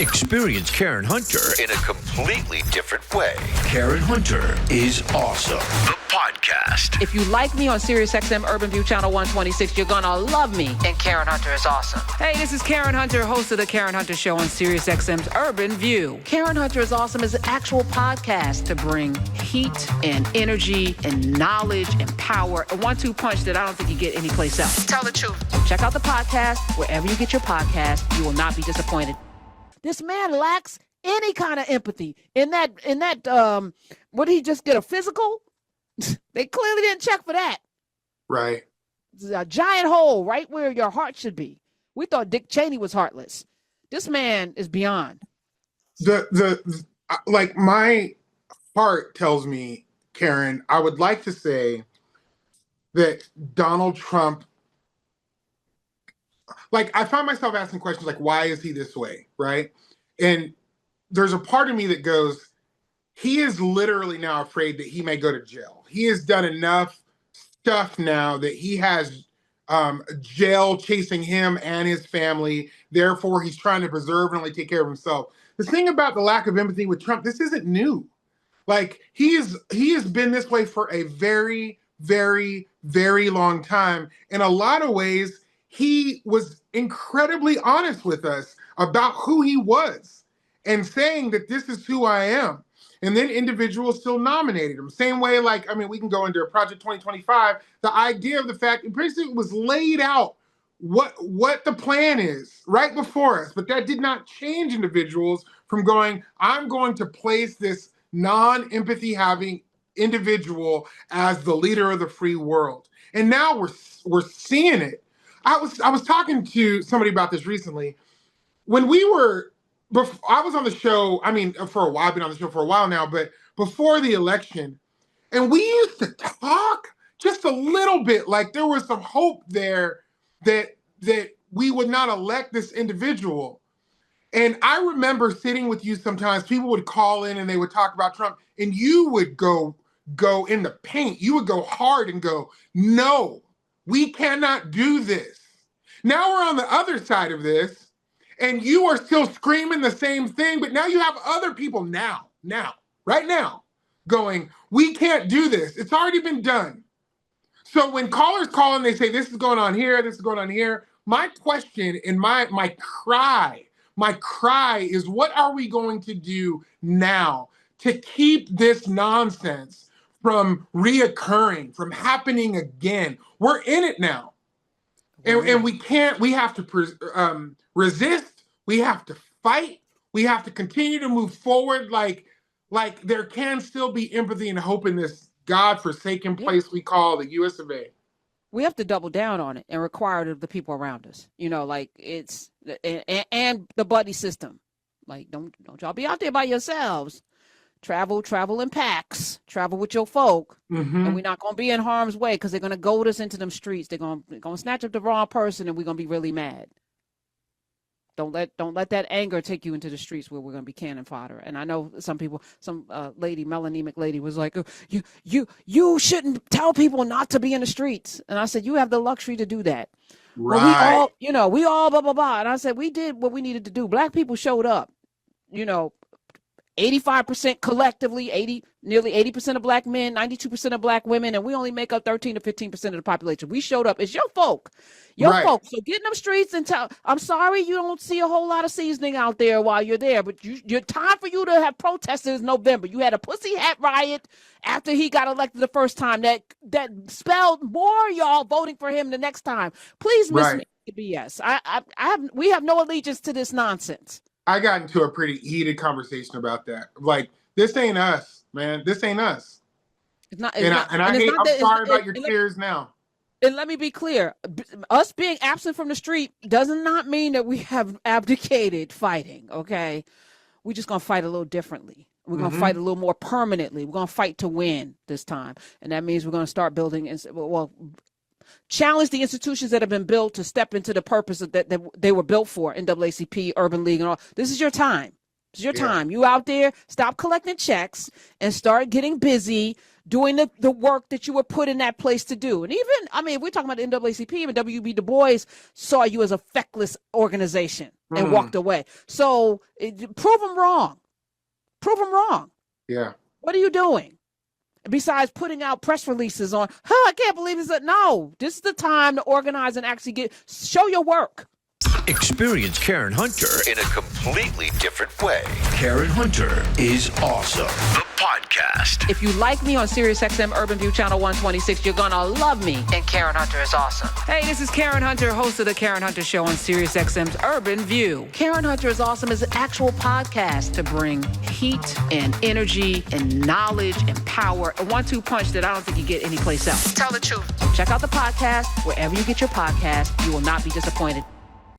Experience Karen Hunter in a completely different way. Karen Hunter is awesome. The podcast. If you like me on SiriusXM Urban View Channel 126, you're gonna love me in Karen Hunter is Awesome. Hey, this is Karen Hunter, host of the Karen Hunter Show on SiriusXM's Urban View. Karen Hunter is Awesome is an actual podcast to bring heat and energy and knowledge and power. A 1-2 punch that I don't think you get anyplace else. Tell the truth. Check out the podcast wherever you get your podcast. You will not be disappointed. This man lacks any kind of empathy. In that, what did he just get, a physical? They clearly didn't check for that. Right. It's a giant hole right where your heart should be. We thought Dick Cheney was heartless. This man is beyond. Like, my heart tells me, Karen, I would like to say that Donald Trump, like, I find myself asking questions like, why is he this way, right? And there's a part of me that goes, he is literally now afraid that he may go to jail. He has done enough stuff now that he has jail chasing him and his family. Therefore, he's trying to preserve and only take care of himself. The thing about the lack of empathy with Trump, this isn't new. Like, he has been this way for a very, very, very long time. In a lot of ways, he was incredibly honest with us about who he was and saying that this is who I am. And then individuals still nominated him. Same way, like, I mean, we can go into Project 2025. The idea of the fact, it basically was laid out what the plan is right before us. But that did not change individuals from going, I'm going to place this non-empathy having individual as the leader of the free world. And now we're seeing it. I was talking to somebody about this recently. When I was on the show, I mean, for a while, I've been on the show for a while now, but before the election, and we used to talk just a little bit, like there was some hope there that we would not elect this individual. And I remember sitting with you sometimes, people would call in and they would talk about Trump, and you would go in the paint. You would go hard and go, no, we cannot do this. Now we're on the other side of this, and you are still screaming the same thing, but now you have other people right now, going, we can't do this. It's already been done. So when callers call and they say, this is going on here, this is going on here, my question and my cry is, what are we going to do now to keep this nonsense from reoccurring, from happening again? We're in it now. And we have to resist. We have to fight. We have to continue to move forward. Like there can still be empathy and hope in this godforsaken place we call the US of A. We have to double down on it and require it of the people around us. You know, like it's, and the buddy system. Like, don't y'all be out there by yourselves. Travel in packs. Travel with your folk, and we're not gonna be in harm's way because they're gonna goad us into them streets. They're gonna snatch up the wrong person, and we're gonna be really mad. Don't let that anger take you into the streets where we're gonna be cannon fodder. And I know some people, some melanemic lady was like, you shouldn't tell people not to be in the streets. And I said, you have the luxury to do that. Right. Well, we all blah blah blah. And I said, we did what we needed to do. Black people showed up. 85% collectively, nearly 80% of black men, 92% of black women, and we only make up 13 to 15% of the population. We showed up. It's your folk. Folks. So get in them streets and tell, I'm sorry you don't see a whole lot of seasoning out there while you're there, but your time for you to have protested is November. You had a pussy hat riot after he got elected the first time that spelled more y'all voting for him the next time. Please miss me the BS. We have no allegiance to this nonsense. I got into a pretty heated conversation about that. Like, this ain't us, man. This ain't us. It's not. I'm sorry about your tears now. And let me be clear. Us being absent from the street does not mean that we have abdicated fighting, okay? We're just going to fight a little differently. We're going to fight a little more permanently. We're going to fight to win this time. And that means we're going to start building, challenge the institutions that have been built to step into the purpose that they were built for, NAACP, Urban League, and all. This is your time. It's your time. You out there, stop collecting checks and start getting busy doing the work that you were put in that place to do. And even, I mean, if we're talking about the NAACP, even W.B. Du Bois saw you as a feckless organization and walked away. So prove them wrong. Prove them wrong. Yeah. What are you doing? Besides putting out press releases on, I can't believe this. No, this is the time to organize and actually show your work. Experience Karen Hunter in a completely different way. Karen Hunter is awesome. The podcast. If you like me on SiriusXM Urban View Channel 126, you're going to love me. And Karen Hunter is awesome. Hey, this is Karen Hunter, host of The Karen Hunter Show on SiriusXM's Urban View. Karen Hunter is awesome is an actual podcast to bring heat and energy and knowledge and power. A 1-2 punch that I don't think you get anyplace else. Tell the truth. Check out the podcast wherever you get your podcast. You will not be disappointed.